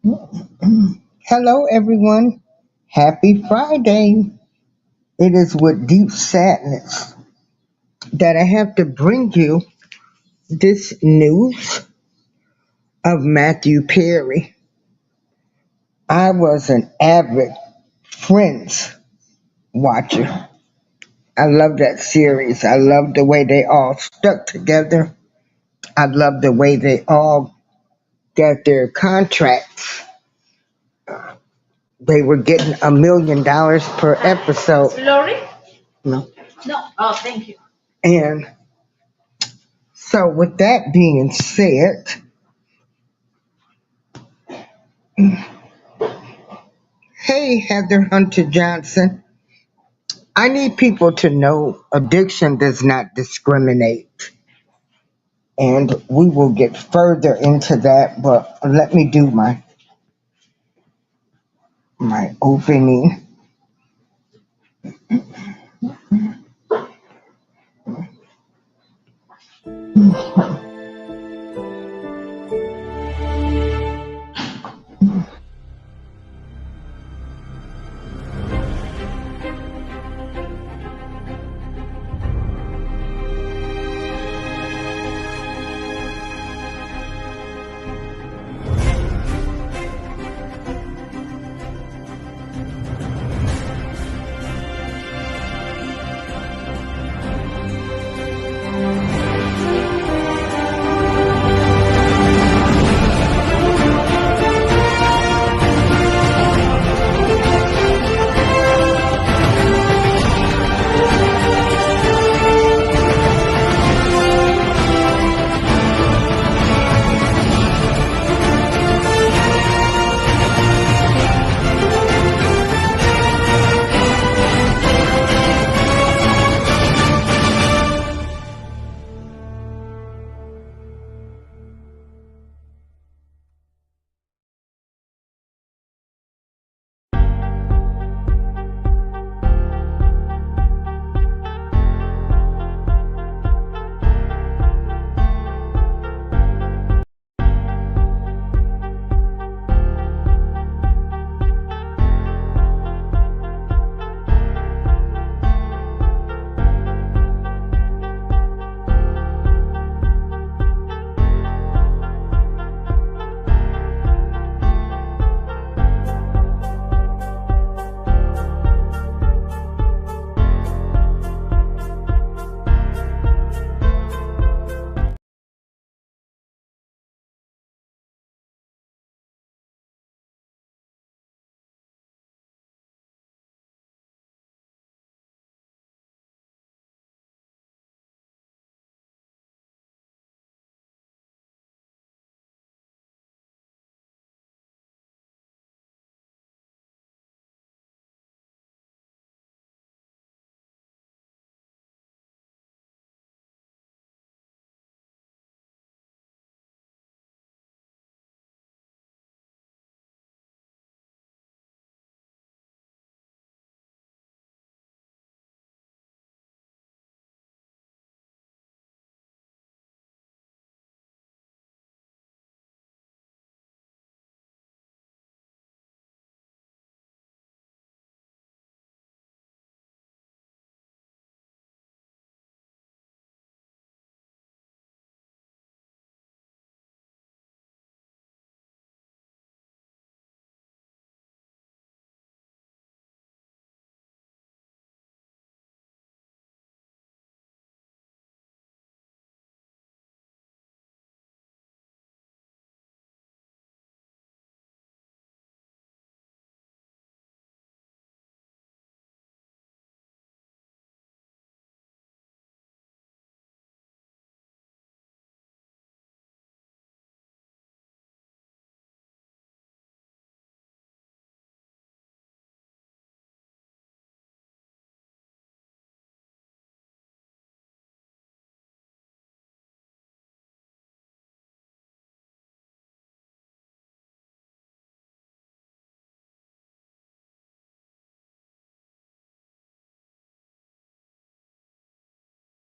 Hello, everyone. Happy Friday. It is with deep sadness that I have to bring you this news of Matthew Perry. I was an avid Friends watcher. I love that series. I love the way they all stuck together. I love the way they all got their contracts. They were getting $1 million per episode. Lori? No. No. Oh, thank you. And so, with that being said, hey, Heather Hunter Johnson, I need people to know addiction does not discriminate. And we will get further into that, but let me do my opening.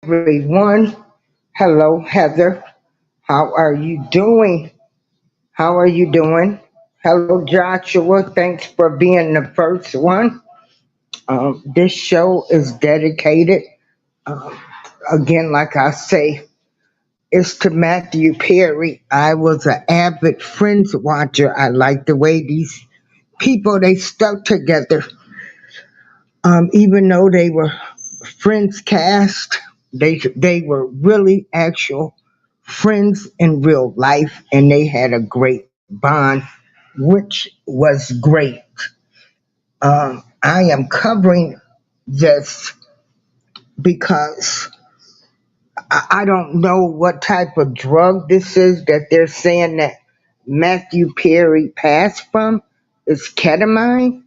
Everyone, hello, Heather. How are you doing? How are you doing? Hello, Joshua. Thanks for being the first one. This show is dedicated, um, again, like I say, it's to Matthew Perry. I was an avid Friends watcher. I like the way these people they stuck together, even though they were Friends cast. They were really actual friends in real life, and they had a great bond, which was great. I am covering this because I don't know what type of drug this is that they're saying that Matthew Perry passed from. It's ketamine,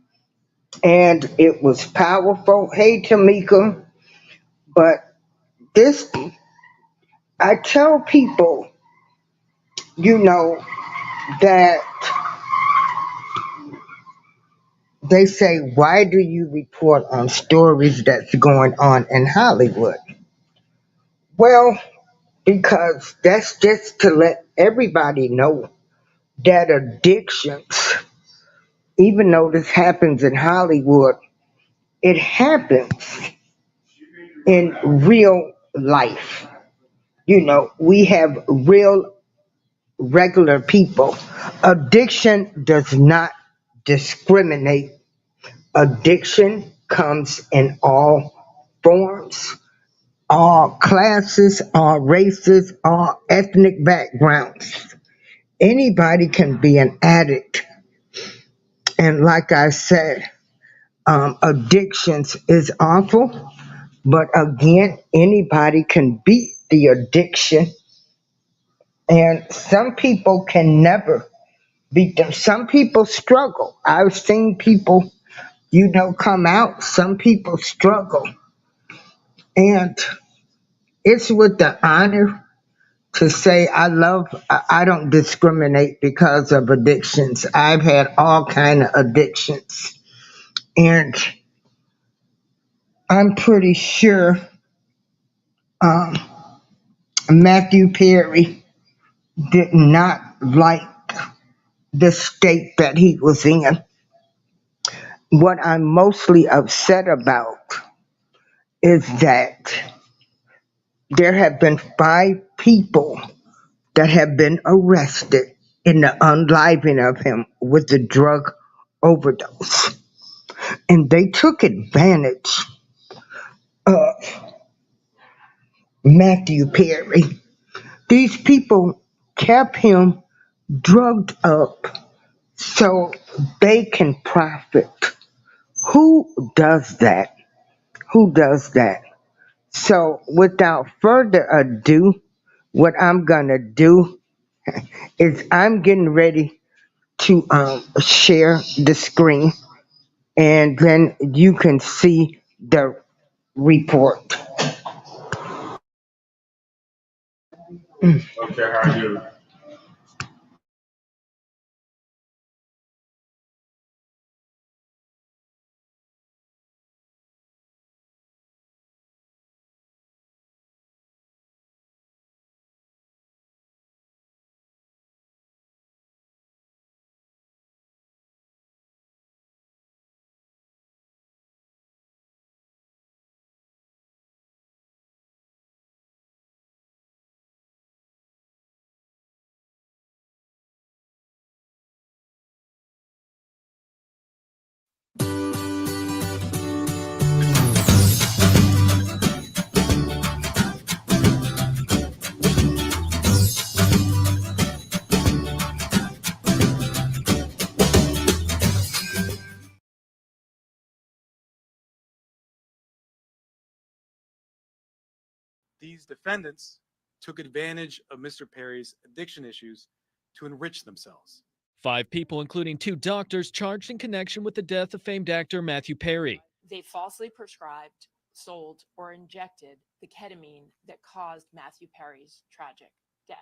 and it was powerful. Hey, Tamika, but this, I tell people, you know, that they say, why do you report on stories that's going on in Hollywood? Well, because that's just to let everybody know that addictions, even though this happens in Hollywood, it happens in real life. We have real, regular people. Addiction does not discriminate. Addiction comes in all forms, all classes, all races, all ethnic backgrounds. Anybody can be an addict. And like I said, addictions is awful, but again, anybody can beat the addiction, and some people can never beat them. Some people struggle. I've seen people, come out. Some people struggle, and it's with the honor to say I don't discriminate because of addictions. I've had all kind of addictions, and I'm pretty sure um, Matthew Perry did not like the state that he was in. What I'm mostly upset about is that there have been 5 people that have been arrested in the unliving of him with the drug overdose. And they took advantage of Matthew Perry. These people kept him drugged up so they can profit. Who does that? Who does that? So, without further ado, what I'm gonna do is I'm getting ready to share the screen, and then you can see the report. Okay, how are you? These defendants took advantage of Mr. Perry's addiction issues to enrich themselves. 5 people, including 2 doctors, charged in connection with the death of famed actor Matthew Perry. They falsely prescribed, sold, or injected the ketamine that caused Matthew Perry's tragic death.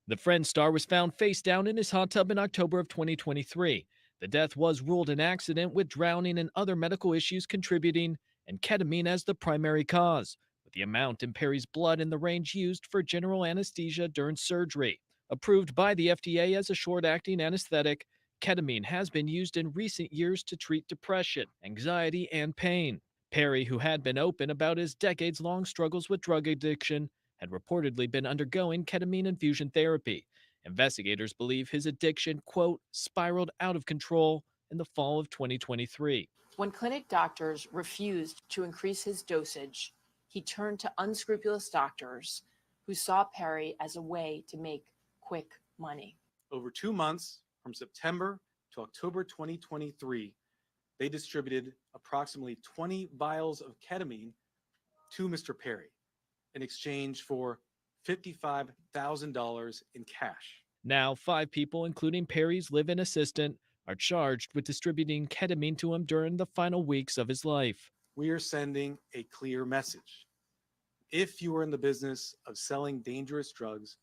The Friends star was found face down in his hot tub in October of 2023. The death was ruled an accident, with drowning and other medical issues contributing, and ketamine as the primary cause, with the amount in Perry's blood in the range used for general anesthesia during surgery. Approved by the FDA as a short-acting anesthetic, Ketamine has been used in recent years to treat depression, anxiety, and pain. Perry, who had been open about his decades long struggles with drug addiction, had reportedly been undergoing ketamine infusion therapy. Investigators believe his addiction, quote, spiraled out of control in the fall of 2023. When clinic doctors refused to increase his dosage, he turned to unscrupulous doctors who saw Perry as a way to make quick money. Over 2 months, from September to October 2023, they distributed approximately 20 vials of ketamine to Mr. Perry in exchange for $55,000 in cash. Now, 5 people, including Perry's live in assistant, are charged with distributing ketamine to him during the final weeks of his life. We are sending a clear message. If you are in the business of selling dangerous drugs,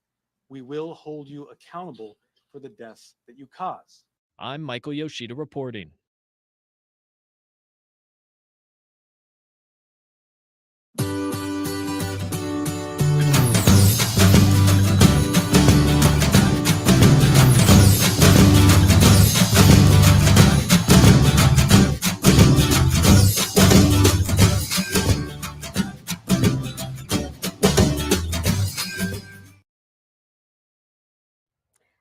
we will hold you accountable for the deaths that you cause. I'm Michael Yoshida reporting.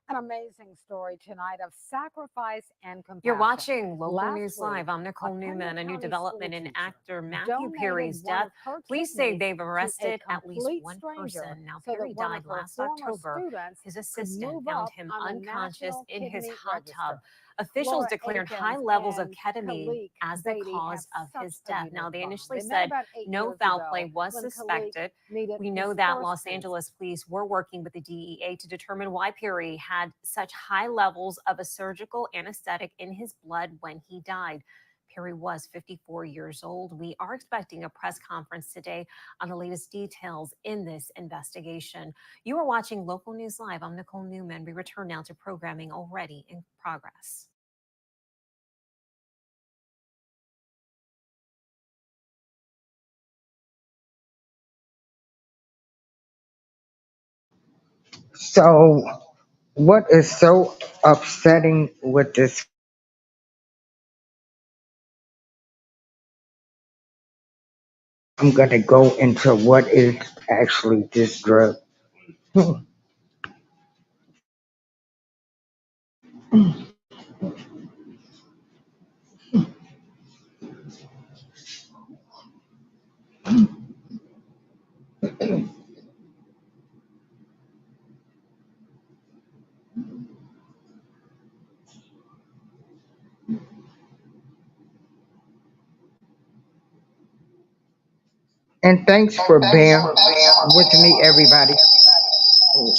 An amazing story tonight of sacrifice and compassion. You're watching Local Last News week, Live. I'm Nicole a Newman. Kendall A new County development school in teacher actor Matthew donated Perry's one death. of her Police say kidneys they've to a arrested at least complete one stranger person. Now, so that Perry one died of her last former October. students His could assistant move found up him on the unconscious National in his Kidney hot Register. tub. Officials Laura declared high Akins levels of and ketamine Khalik as the Beatty cause have of such his a death. unique Now, they bond. initially They met said about 8 no years foul ago play was when Khalik suspected. needed We his know that first Los cancer. Angeles police were working with the DEA to determine why Perry had such high levels of a surgical anesthetic in his blood when he died. Perry was 54 years old. We are expecting a press conference today on the latest details in this investigation. You are watching Local News Live. I'm Nicole Newman. We return now to programming already in progress. So, what is so upsetting with this? I'm going to go into what is actually this drug. And thanks for being with me, everybody. Oh,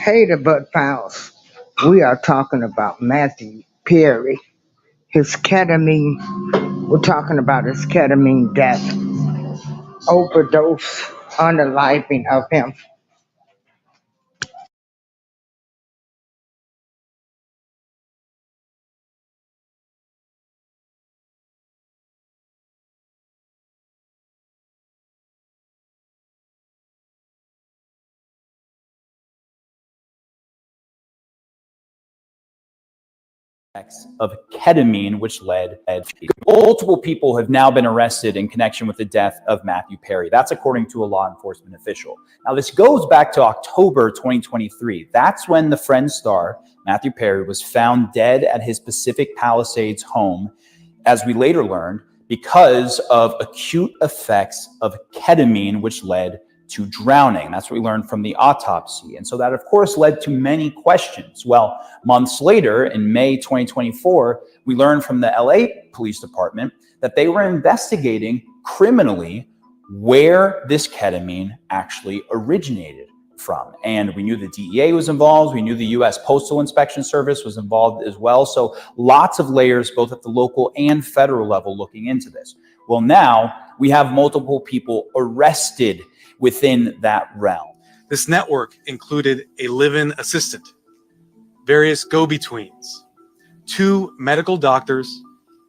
Hey, the Bud Pals. We are talking about Matthew Perry. His ketamine, we're talking about his ketamine death, overdose, unaliving of him. of ketamine, which led multiple people have now been arrested in connection with the death of Matthew Perry. That's according to a law enforcement official. Now, this goes back to October 2023. That's when the Friends star, Matthew Perry, was found dead at his Pacific Palisades home, as we later learned, because of acute effects of ketamine, which led to drowning. That's what we learned from the autopsy. And so that, of course, led to many questions. Well, months later, in May 2024, we learned from the LA Police Department that they were investigating criminally where this ketamine actually originated from. And we knew the DEA was involved. We knew the U.S. Postal Inspection Service was involved as well. So lots of layers, both at the local and federal level, looking into this. Well, now we have multiple people arrested within that realm. This network included a live-in assistant, various go-betweens, 2 medical doctors,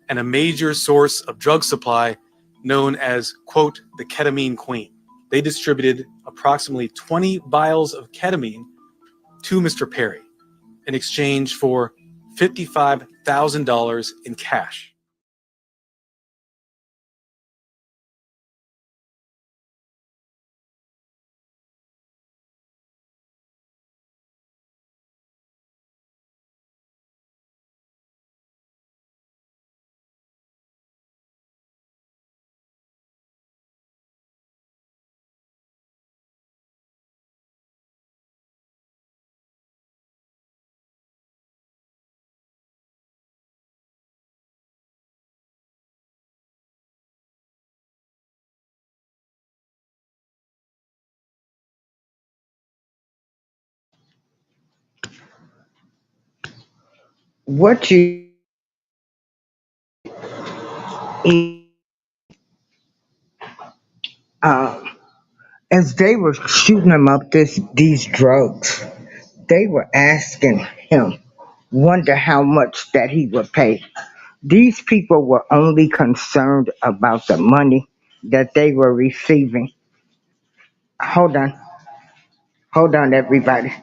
and a major source of drug supply known as, quote, the ketamine queen. They distributed approximately 20 vials of ketamine to Mr. Perry in exchange for $55,000 in cash. What you eat, um, as they were shooting him up these drugs, they were asking him, wonder how much that he would pay. These people were only concerned about the money that they were receiving. Hold on, hold on, everybody.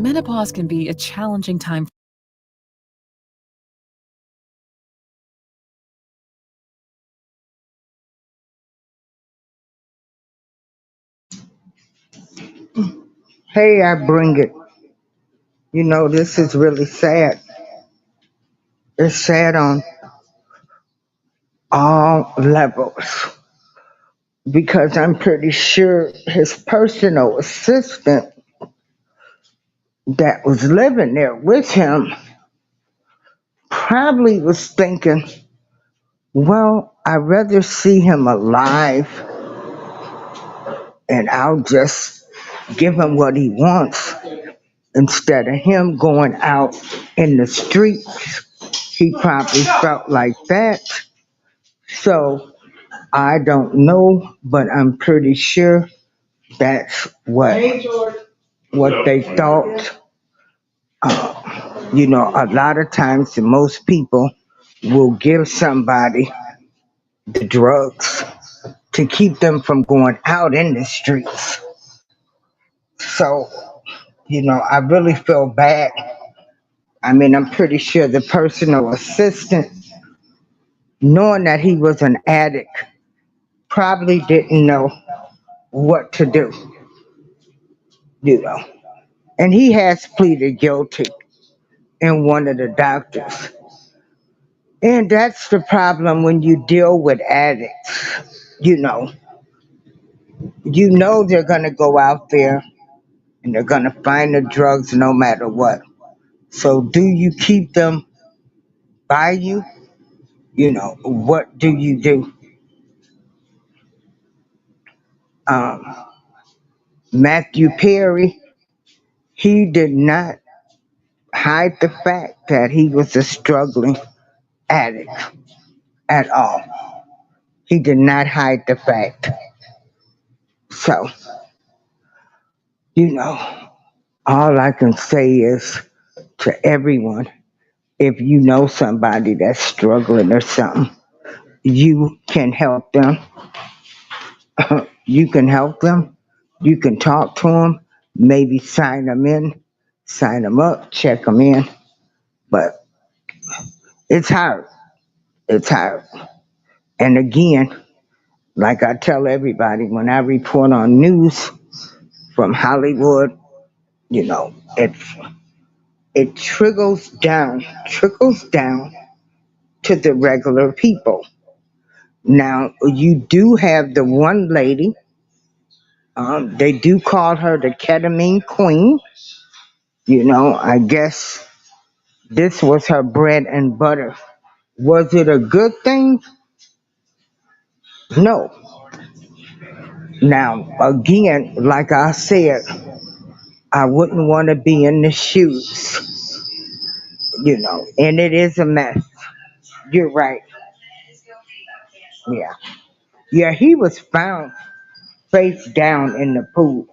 menopause can be a challenging time. Hey, I bring it. You know, this is really sad. It's sad on all levels because I'm pretty sure his personal assistant that was living there with him probably was thinking, well, I'd rather see him alive and I'll just give him what he wants instead of him going out in the streets. He probably felt like that. So I don't know, but I'm pretty sure that's what they thought. You know, a lot of times most people will give somebody the drugs to keep them from going out in the streets. So, you know, I really feel bad. I mean, I'm pretty sure the personal assistant, knowing that he was an addict, probably didn't know what to do, you know. And he has pleaded guilty in one of the doctors. And that's the problem when you deal with addicts. You know they're going to go out there and they're going to find the drugs no matter what. So do you keep them by you? You know, what do you do? Um, Matthew Perry, he did not hide the fact that he was a struggling addict at all. He did not hide the fact. So, you know, all I can say is to everyone, if you know somebody that's struggling or something, you can help them. You can help them. You can talk to them, maybe sign them in, sign them up, check them in. But it's hard. It's hard. And again, like I tell everybody, when I report on news from Hollywood, you know, it trickles down to the regular people. Now you do have the one lady. They do call her the ketamine queen. You know, I guess this was her bread and butter. Was it a good thing? No. Now, again, like I said, I wouldn't want to be in the shoes, you know, and it is a mess. You're right. Yeah. Yeah, he was found face down in the pool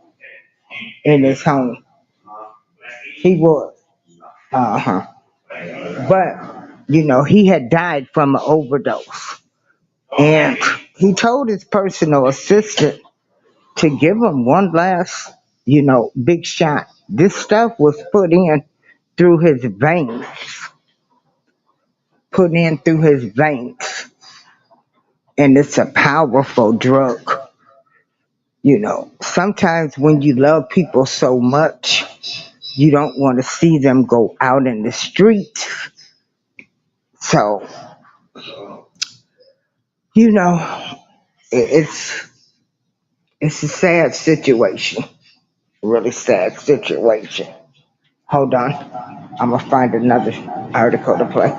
in his home. He was. Uh huh. But, you know, he had died from an overdose. And he told his personal assistant to give him one last, you know, big shot. This stuff was put in through his veins, put in through his veins. And it's a powerful drug. You know, sometimes when you love people so much, you don't want to see them go out in the streets. So, you know, it's it's a sad situation, really sad situation. Hold on, I'm gonna find another article to play.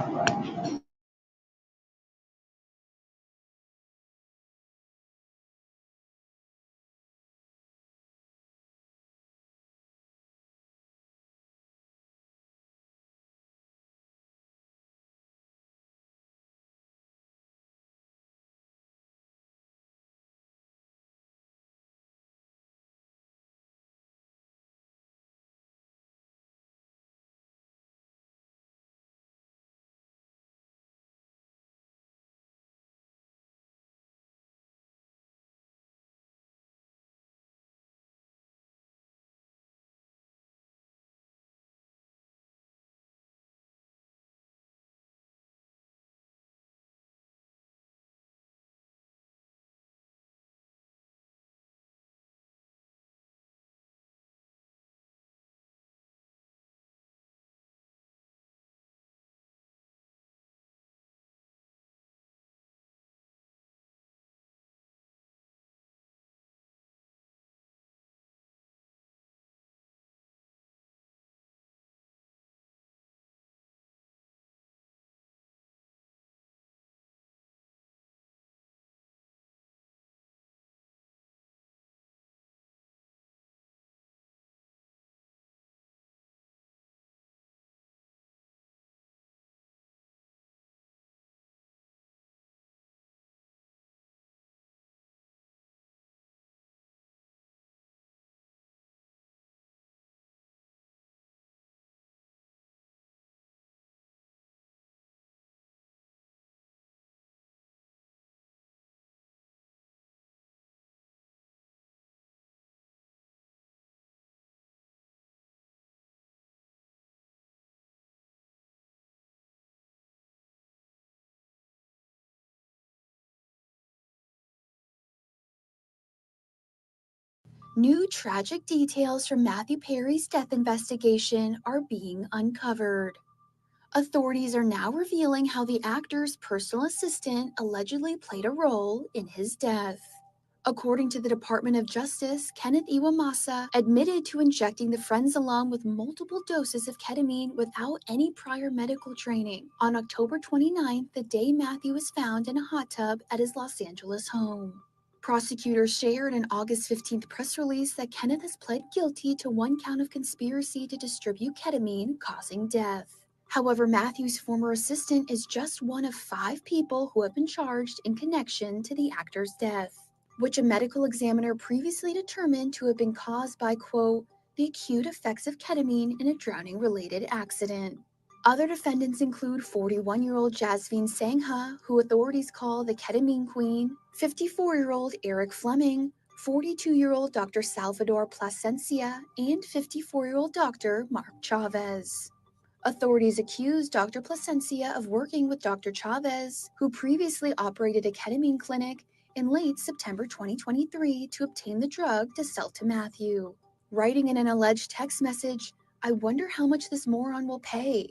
New tragic details from Matthew Perry's death investigation are being uncovered. Authorities are now revealing how the actor's personal assistant allegedly played a role in his death. According to the Department of Justice, Kenneth Iwamasa admitted to injecting the friends along with multiple doses of ketamine without any prior medical training on October 29th, the day Matthew was found in a hot tub at his Los Angeles home. Prosecutors shared an August 15th press release that Kenneth has pled guilty to one count of conspiracy to distribute ketamine, causing death. However, Matthew's former assistant is just one of 5 people who have been charged in connection to the actor's death, which a medical examiner previously determined to have been caused by, quote, the acute effects of ketamine in a drowning-related accident. Other defendants include 41-year-old Jasvine Sangha, who authorities call the ketamine queen, 54-year-old Eric Fleming, 42-year-old Dr. Salvador Plasencia, and 54-year-old Dr. Mark Chavez. Authorities accused Dr. Plasencia of working with Dr. Chavez, who previously operated a ketamine clinic, in late September 2023 to obtain the drug to sell to Matthew. Writing in an alleged text message, "I wonder how much this moron will pay."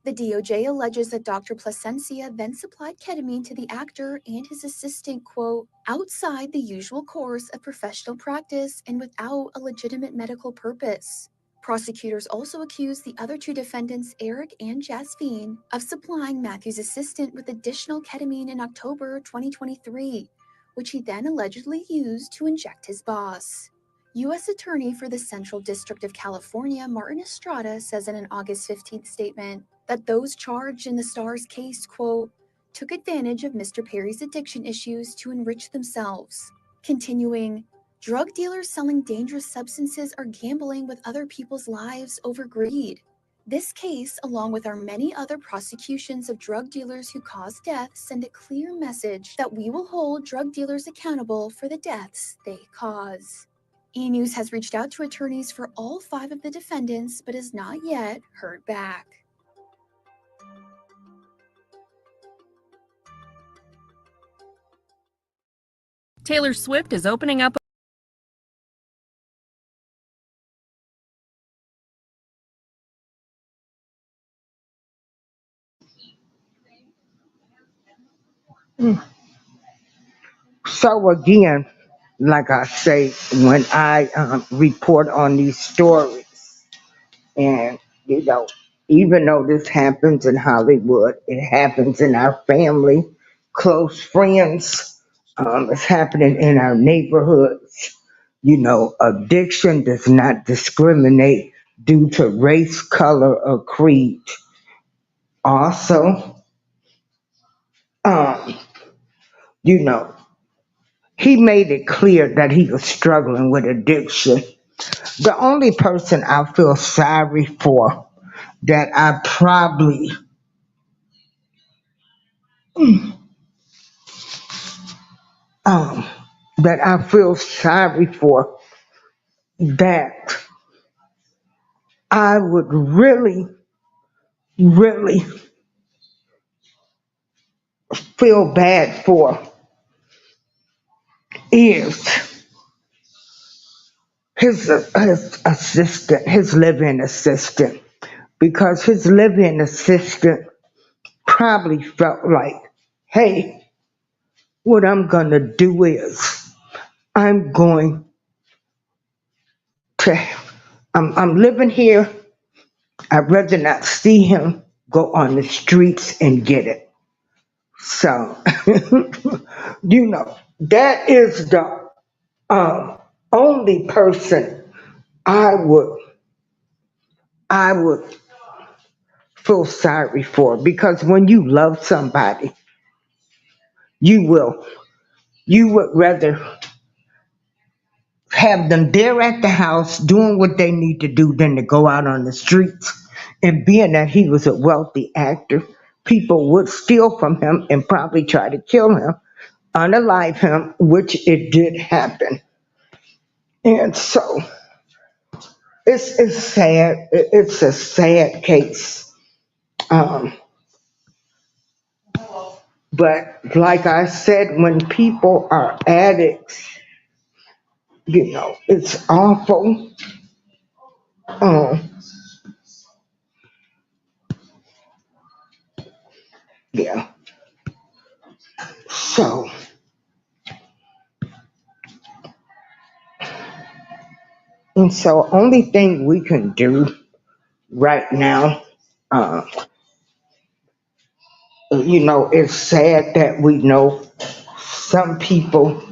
The DOJ alleges that Dr. Plasencia then supplied ketamine to the actor and his assistant, quote, outside the usual course of professional practice and without a legitimate medical purpose. Prosecutors also accused the other 2 defendants, Eric and Jasvine, of supplying Matthew's assistant with additional ketamine in October 2023, which he then allegedly used to inject his boss. U.S. Attorney for the Central District of California, Martin Estrada, says in an August 15th statement that those charged in the Star's case, quote, took advantage of Mr. Perry's addiction issues to enrich themselves. Continuing, drug dealers selling dangerous substances are gambling with other people's lives over greed. This case, along with our many other prosecutions of drug dealers who cause death, send a clear message that we will hold drug dealers accountable for the deaths they cause. E! News has reached out to attorneys for all 5 of the defendants, but has not yet heard back. Taylor Swift is opening up So again, like I say, when I report on these stories, and even though this happens in Hollywood, it happens in our family, close friends, it's happening in our neighborhoods. Addiction does not discriminate due to race, color, or creed. Also, um, you know, he made it clear that he was struggling with addiction. The only person I feel sorry for that I probably um that I feel sorry for that I would really, really feel bad for is his assistant, his live-in assistant, because his live-in assistant probably felt like, hey, what I'm gonna do is I'm going to I'm living here. I'd rather not see him go on the streets and get it. So, that is the only person I would I would feel sorry for, because when you love somebody, you will you would rather have them there at the house doing what they need to do than to go out on the streets. And being that he was a wealthy actor, people would steal from him and probably try to kill him, unalive him, which it did happen. And so it's sad. It's a sad case. Um, but like I said, when people are addicts, It's awful. Um, yeah. So, and so only thing we can do right now, uh, it's sad that we know some people,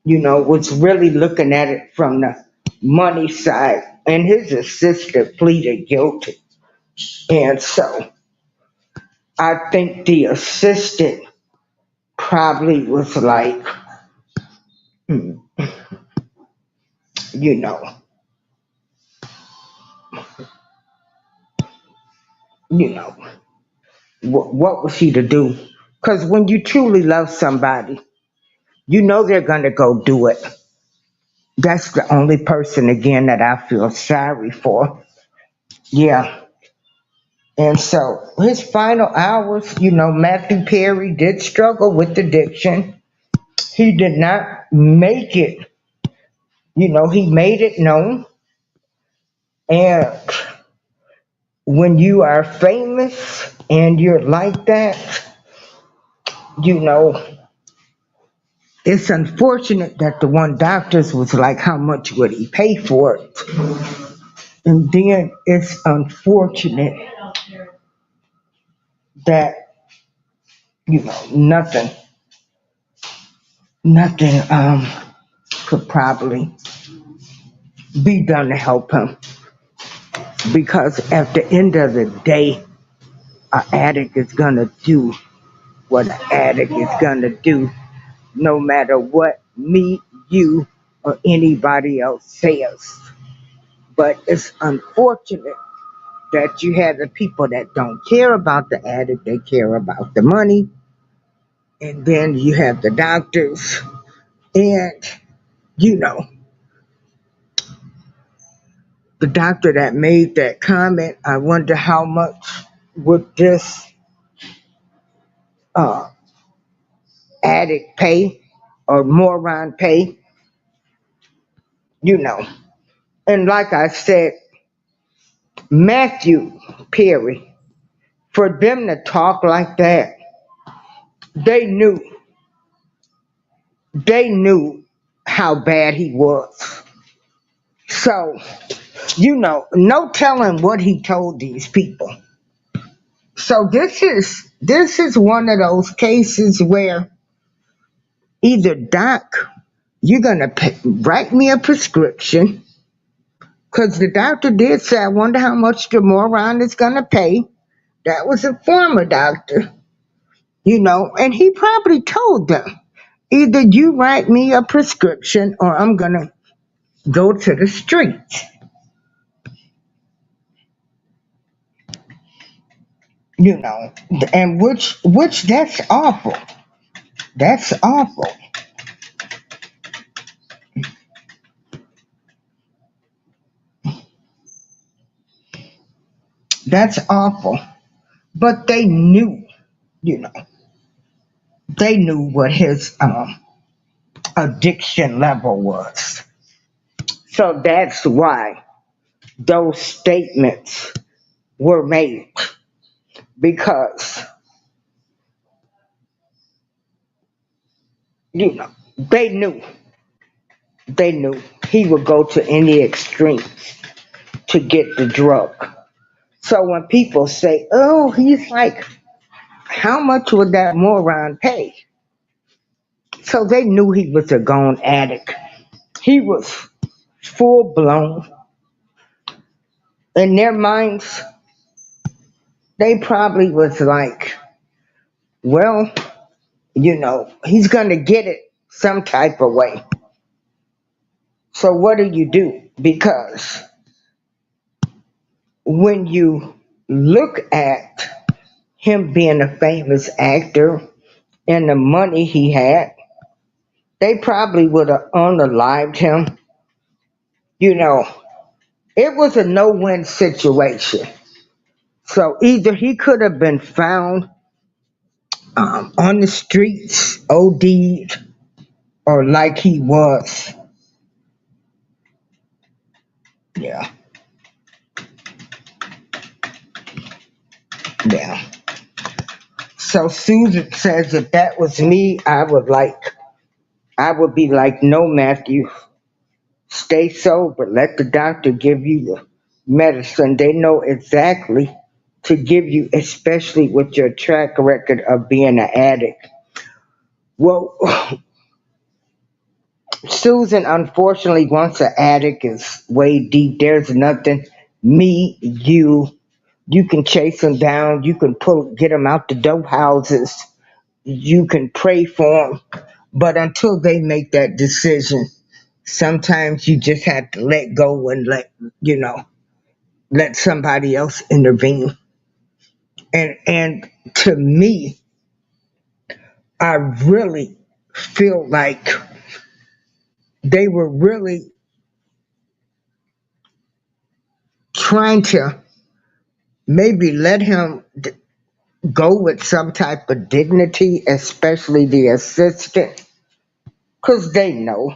was really looking at it from the money side, and his assistant pleaded guilty. And so I think the assistant probably was like, hmm, you know, you know, what was he to do? Because when you truly love somebody, they're gonna go do it. That's the only person again that I feel sorry for. Yeah. And so his final hours, Matthew Perry did struggle with addiction. He did not make it, he made it known. And when you are famous and you're like that, you know, it's unfortunate that the one doctors was like, how much would he pay for it? And then it's unfortunate that, nothing could probably be done to help him. Because at the end of the day, an addict is gonna do what an addict is gonna do, no matter what me, you, or anybody else says. But it's unfortunate that you have the people that don't care about the addict, they care about the money. And then you have the doctors. And, you know, the doctor that made that comment, I wonder how much would this uh, addict pay or moron pay, you know. And like I said, Matthew Perry, for them to talk like that, they knew, they knew how bad he was. So, no telling what he told these people. So this is one of those cases where either doc, you're gonna write me a prescription, because the doctor did say, I wonder how much the moron is gonna pay. That was a former doctor, and he probably told them, either you write me a prescription or I'm gonna go to the streets. And which that's awful. That's awful. That's awful. But they knew, you know, they knew what his addiction level was. So that's why those statements were made, because they knew he would go to any extremes to get the drug. So when people say, oh, he's like, how much would that moron pay? So they knew he was a gone addict. He was full blown. In their minds, they probably was like, well, he's gonna get it some type of way. So what do? Because when you look at him being a famous actor and the money he had, they probably would have unalived him. It was a no-win situation. So either he could have been found on the streets, OD'd, or like he was, Yeah, yeah. So Susan says if that was me, I would be like, no, Matthew, stay sober. Let the doctor give you the medicine. They know exactly to give you, especially with your track record of being an addict. Well, Susan, unfortunately, once an addict is way deep, there's nothing you can chase them down, you can get them out the dope houses, you can pray for them, but until they make that decision, sometimes you just have to let go and you know let somebody else intervene. And to me, I really feel like they were really trying to maybe let him go with some type of dignity, especially the assistant, because they know.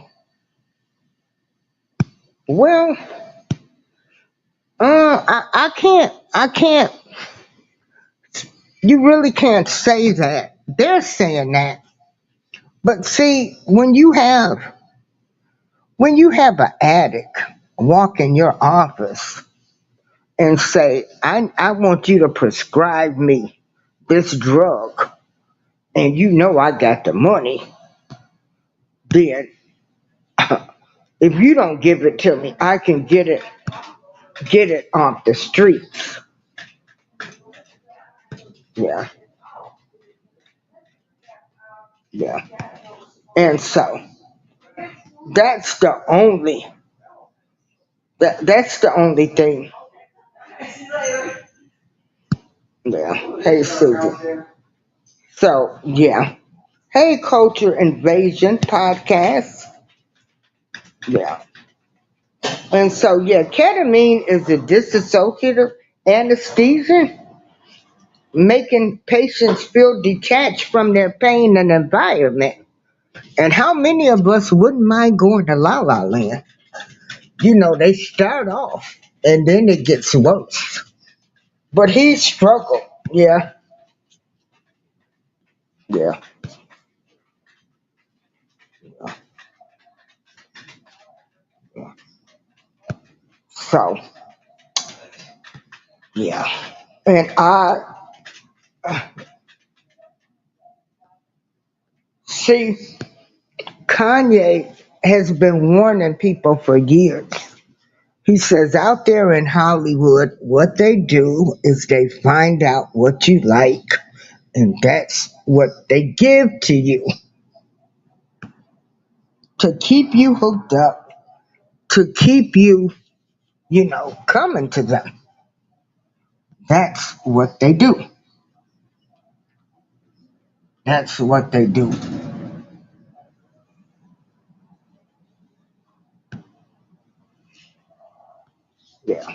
Well, I can't, you really can't say that. They're saying that. But see, when you have an addict walk in your office and say, I want you to prescribe me this drug, and you know I got the money, then if you don't give it to me, I can get it off the streets. Yeah, yeah. And so that's the only that's the only thing. Yeah. Hey, Susan. So yeah. Hey, Culture Invasion podcast. Yeah. And so yeah, ketamine is a dissociative anesthesia, making patients feel detached from their pain and environment. And how many of us wouldn't mind going to La La Land? You know, they start off and then it gets worse. But he struggled. Yeah, yeah. So, yeah. And I see Kanye has been warning people for years. He says out there in Hollywood, what they do is they find out what you like, and that's what they give to you to keep you hooked up, to keep you, coming to them. That's what they do. That's what they do. Yeah.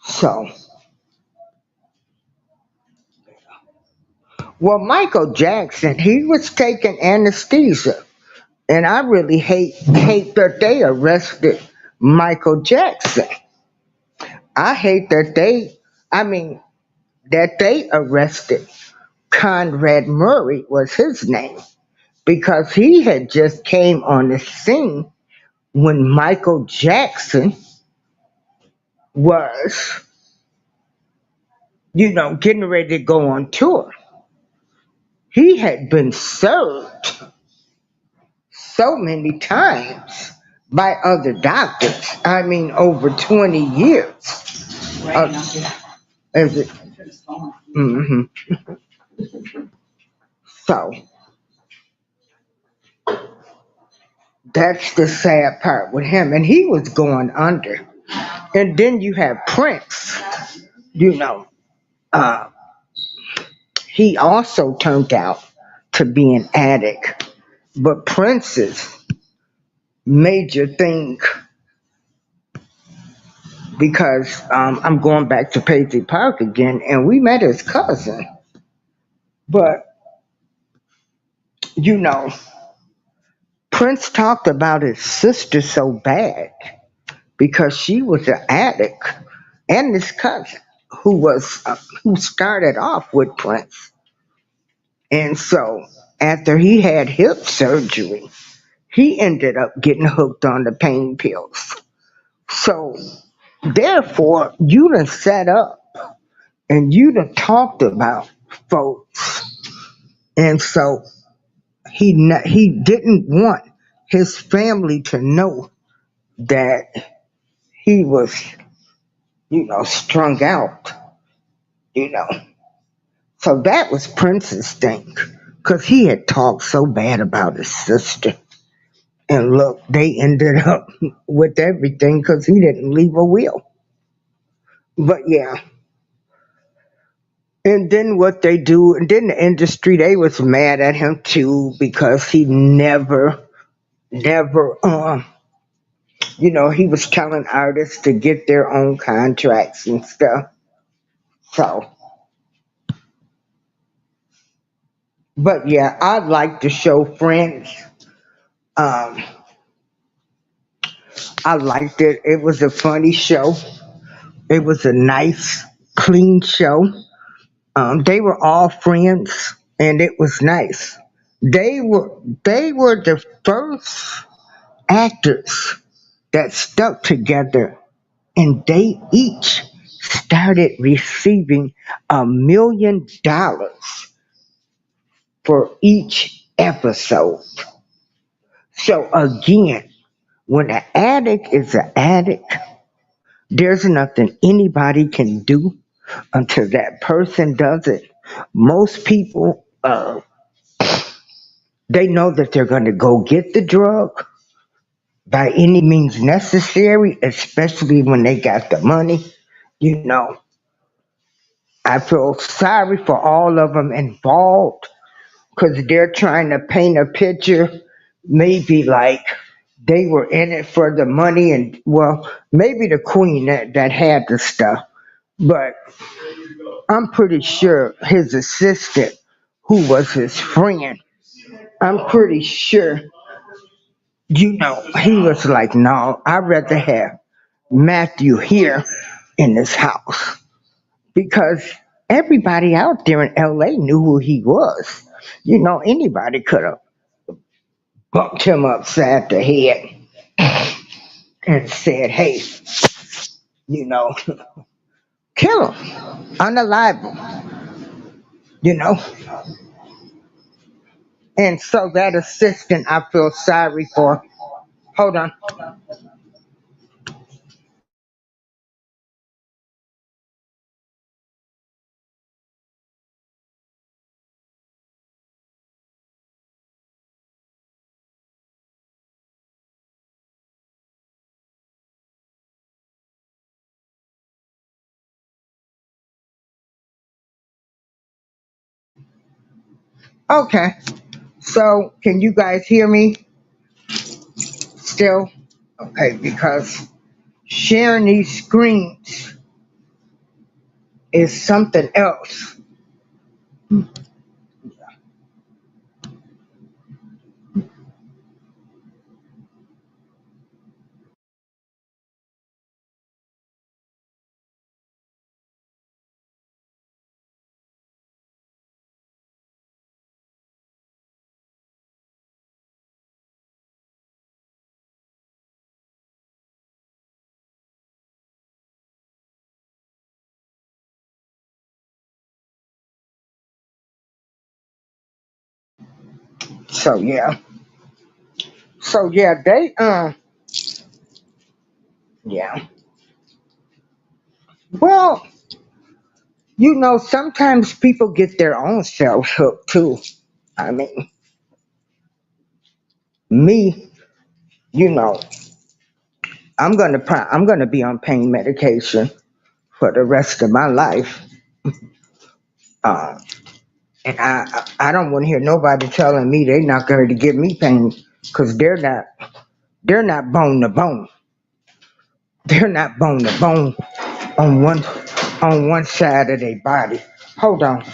So, well, Michael Jackson, he was taking anesthesia, and I really hate that they arrested Michael Jackson. I hate that they arrested Conrad Murray was his name, because he had just came on the scene when Michael Jackson was, getting ready to go on tour. He had been served so many times by other doctors. I mean, over 20 years. Is it? Hmm. So that's the sad part with him. And he was going under. And then you have Prince, you know, uh, he also turned out to be an addict. But Prince's major thing, because I'm going back to Paisley Park again, and we met his cousin. But, you know, Prince talked about his sister so bad because she was an addict, and his cousin who started off with Prince. And so after he had hip surgery, he ended up getting hooked on the pain pills. So therefore, you done set up and you done talked about folks. And so he didn't want his family to know that he was, strung out, you know. So that was Prince's thing, because he had talked so bad about his sister. And look, they ended up with everything because he didn't leave a will. But yeah, and then what they do, and then the industry, they was mad at him too because he never, he was telling artists to get their own contracts and stuff. So, but yeah, I like the show Friends. Um, I liked it. It was a funny show. It was a nice, clean show. They were all friends, and it was nice. They were the first actors that stuck together, and they each started receiving $1 million for each episode. So again, when an addict is an addict, there's nothing anybody can do until that person does it. Most people, they know that they're going to go get the drug by any means necessary, especially when they got the money. You know, I feel sorry for all of them involved because they're trying to paint a picture, maybe like they were in it for the money, and well, maybe the queen that had the stuff, but I'm pretty sure his assistant, who was his friend, I'm pretty sure, he was like, no, I'd rather have Matthew here in this house because everybody out there in LA knew who he was. Anybody could have bumped him upside the head and said, hey, you know, kill him, unalive him, you know. And so that assistant, I feel sorry for. Hold on. Okay. So, can you guys hear me still? Okay, because sharing these screens is something else. So yeah. So yeah, yeah. Well, sometimes people get their own selves hooked too. I mean, me, you know, I'm gonna be on pain medication for the rest of my life. Uh, and I don't want to hear nobody telling me they're not going to give me pain because they're not bone to bone. They're not bone to bone on one side of their body. Hold on.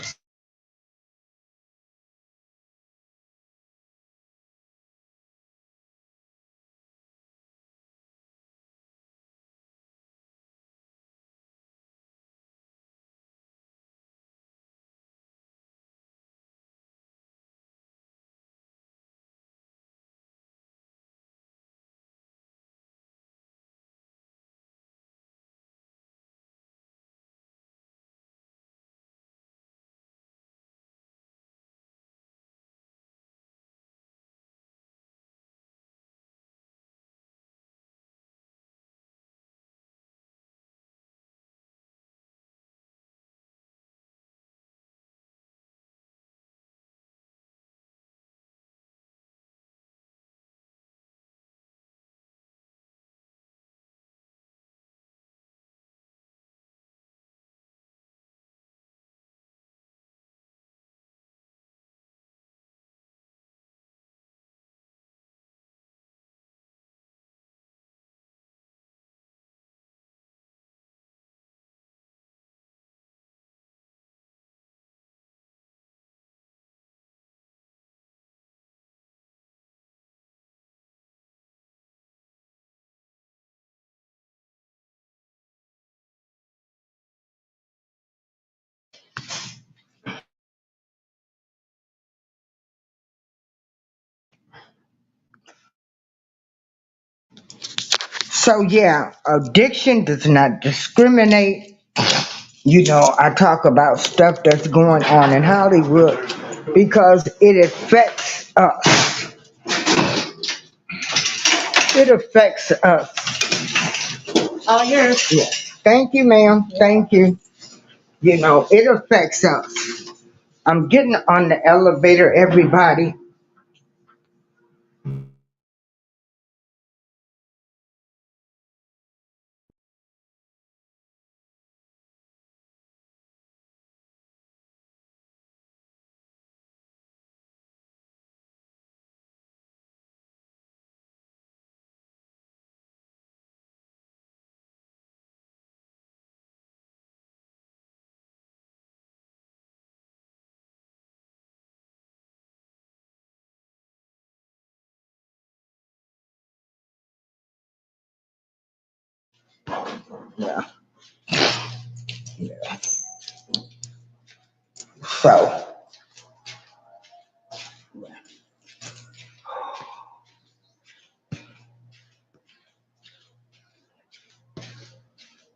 So yeah, addiction does not discriminate. You know, I talk about stuff that's going on in Hollywood because it affects us. It affects us. Oh, yes. Yeah. Thank you, ma'am. Yeah. Thank you. You know, it affects us. I'm getting on the elevator, everybody. Yeah. Yeah.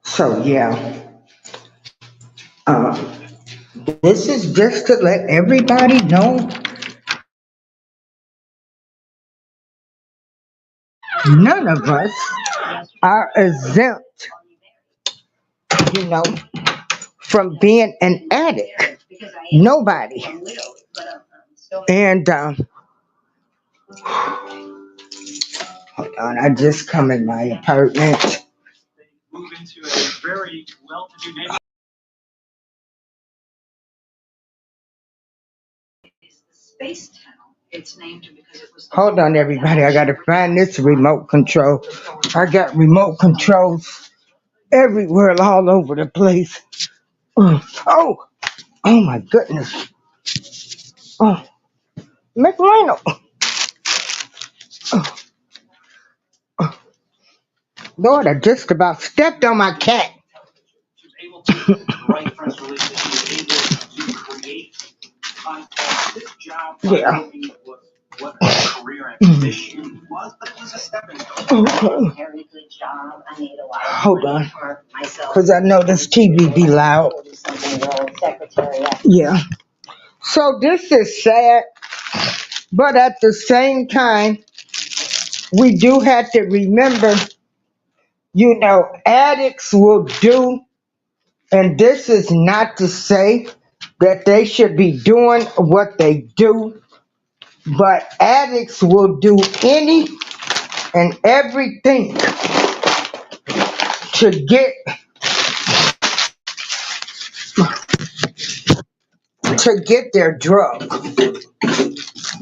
So, yeah. Um, this is just to let everybody know none of us are exempt, you know, from being an addict. Nobody. And hold on, I just come in my apartment. Move into a very well-to-do neighborhood. Hold on, everybody. I gotta find this remote control. I got remote controls everywhere, all over the place. Oh, oh my goodness. Oh, McLean. Oh, Lord, I just about stepped on my cat. Yeah. Okay. Hold on. Because I know this TV be loud. Yeah. So this is sad, but at the same time, we do have to remember, you know, addicts will do, and this is not to say that they should be doing what they do, but addicts will do any and everything to get their drug,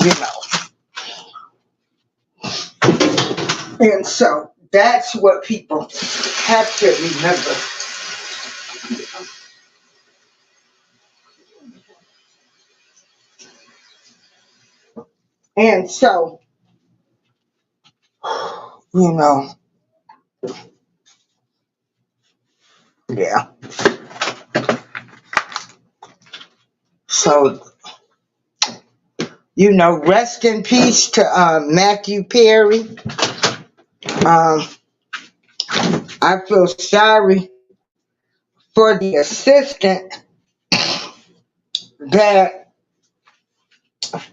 you know. And so that's what people have to remember. And so, you know, yeah. So, you know, rest in peace to Matthew Perry. I feel sorry for the assistant that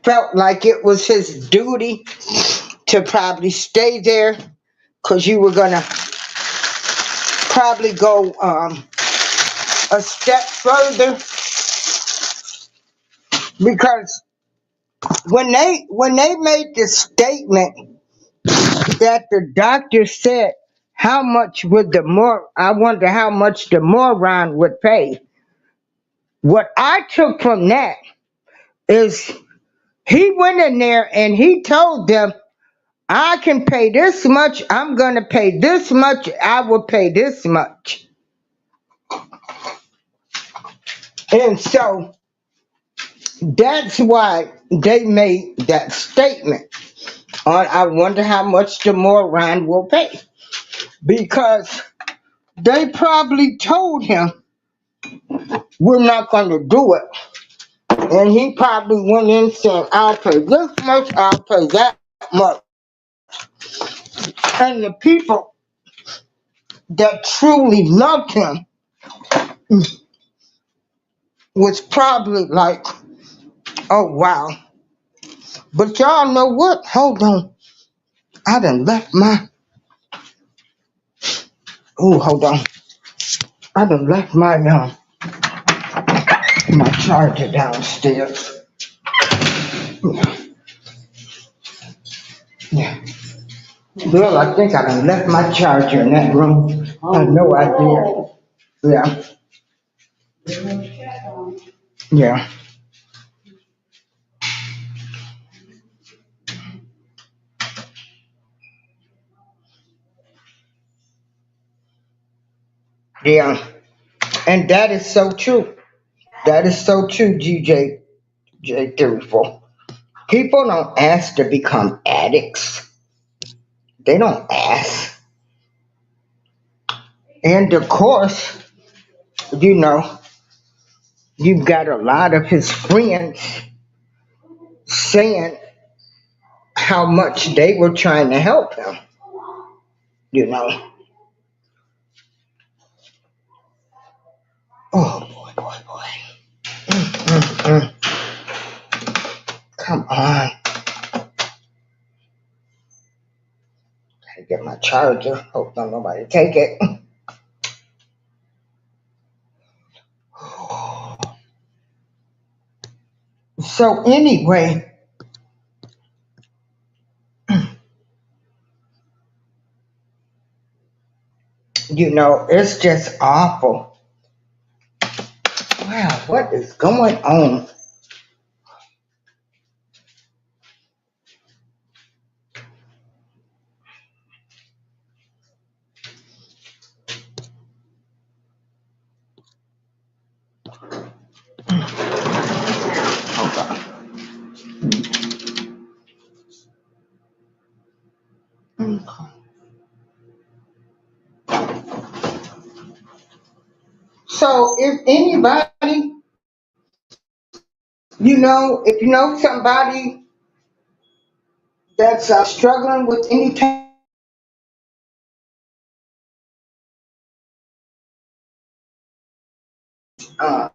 felt like it was his duty to probably stay there because you were going to probably go a step further, because when they made the statement that the doctor said how much would I wonder how much the moron would pay. What I took from that is he went in there and he told them, I can pay this much, I'm gonna pay this much, I will pay this much. And so that's why they made that statement on I wonder how much the moron will pay. Because they probably told him we're not gonna do it. And he probably went in saying, I'll pay this much, I'll pay that much. And the people that truly loved him was probably like, oh wow. But y'all know what? Hold on. I done left my, oh, hold on. I done left my charger downstairs. Yeah. Girl, I think I done left my charger in that room. I know I did. Yeah. Yeah. Yeah. And that is so true. That is so true, GJ34. People don't ask to become addicts. They don't ask. And of course, you know, you've got a lot of his friends saying how much they were trying to help him, you know. Oh boy, boy, boy. Mm. Come on. Gotta get my charger. Hope don't nobody take it. So anyway, you know, it's just awful. Wow, what is going on? Hold on. So if anybody, if you know somebody that's struggling with any kind uh,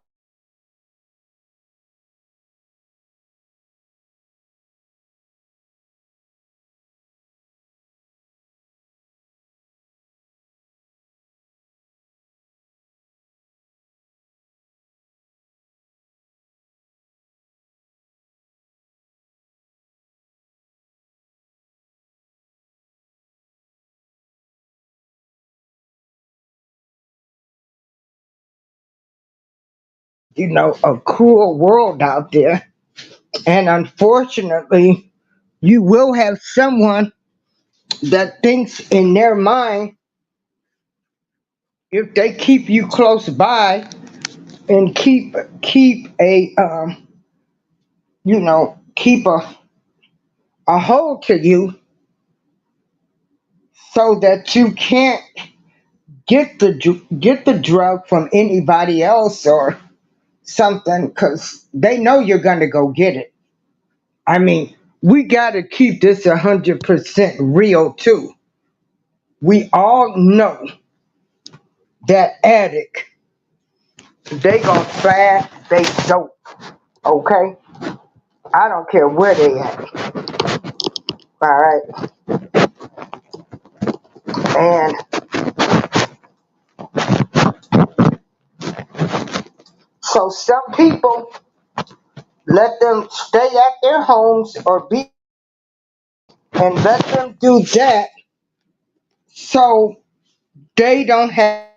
a cruel world out there, and unfortunately, you will have someone that thinks in their mind, if they keep you close by and keep a hold to you so that you can't get the drug from anybody else or something, because they know you're gonna go get it. I mean, we gotta keep this 100% real too. We all know that addict, they gonna find they dope, okay? I don't care where they at, all right? And so some people let them stay at their homes or be, and let them do that so they don't have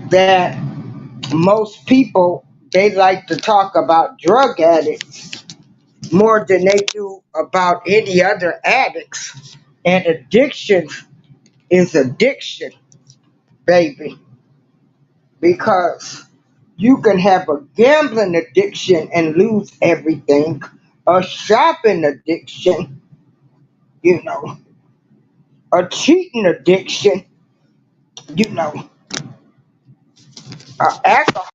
that. Most people, they like to talk about drug addicts more than they do about any other addicts. And addiction is addiction, baby, because you can have a gambling addiction and lose everything, a shopping addiction, you know, a cheating addiction, you know, alcohol.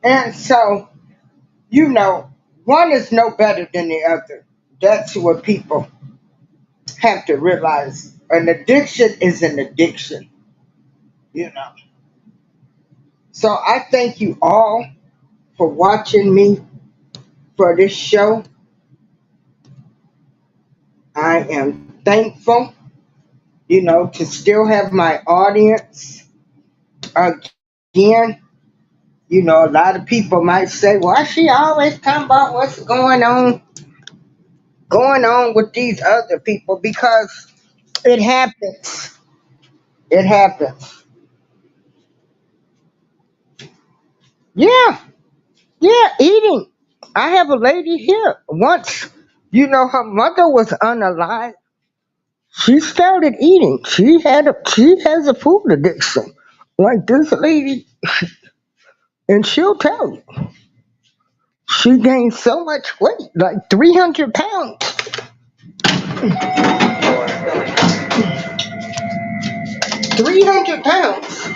And so, you know, one is no better than the other. That's what people have to realize. An addiction is an addiction, you know. So I thank you all for watching me for this show. I am thankful, you know, to still have my audience. Again, you know, a lot of people might say, why she always talking about what's going on with these other people? Because it happens. It happens. Yeah, yeah, eating. I have a lady here. Once, you know, her mother was unalive. She started eating. She has a food addiction. Like this lady, and she'll tell you. She gained so much weight, like 300 pounds. 300 pounds.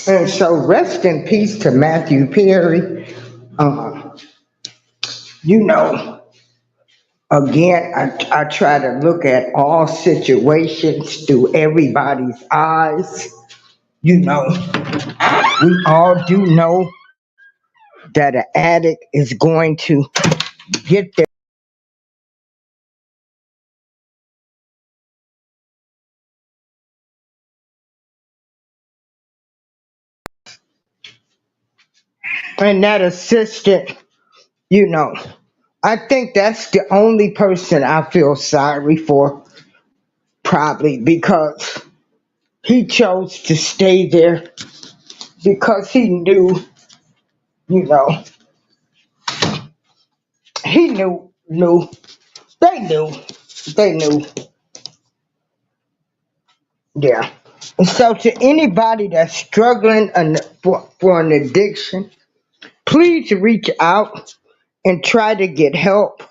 And so rest in peace to Matthew Perry. Uh, you know, again, I try to look at all situations through everybody's eyes. You know, we all do know that an addict is going to get there. And that assistant, you know, I think that's the only person I feel sorry for, probably because he chose to stay there because he knew, you know, he knew, they knew, they knew, yeah. And so to anybody that's struggling for an addiction, please reach out and try to get help.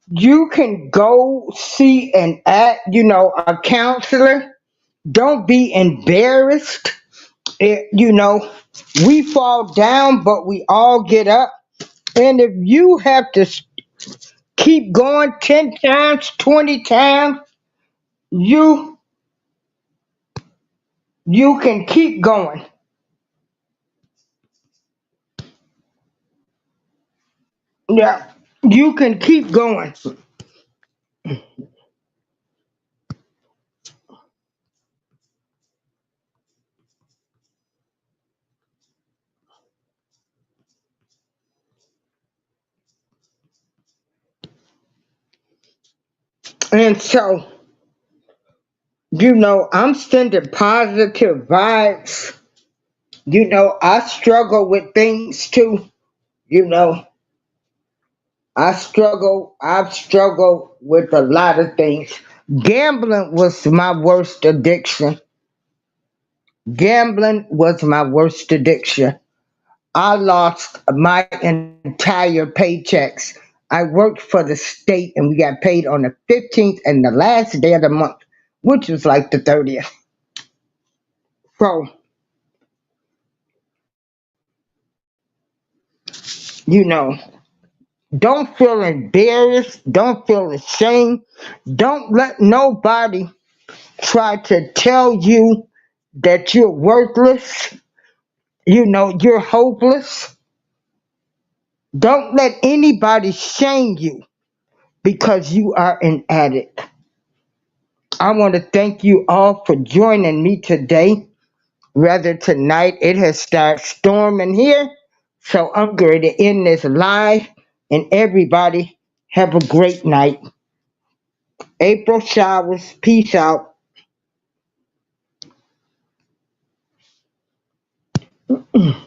You can go see a counselor. Don't be embarrassed. You know, we fall down, but we all get up. And if you have to keep going 10 times, 20 times, you you can keep going. Yeah, you can keep going. And so, you know, I'm sending positive vibes. You know, I struggle with things too, you know. I've struggled with a lot of things. Gambling was my worst addiction. Gambling was my worst addiction. I lost my entire paychecks. I worked for the state and we got paid on the 15th and the last day of the month, which was like the 30th. So, you know, don't feel embarrassed. Don't feel ashamed. Don't let nobody try to tell you that you're worthless. You're hopeless. Don't let anybody shame you because you are an addict. I want to thank you all for joining me today. Rather tonight, it has started storming here, so I'm going to end this live. And everybody, have a great night. April showers. Peace out.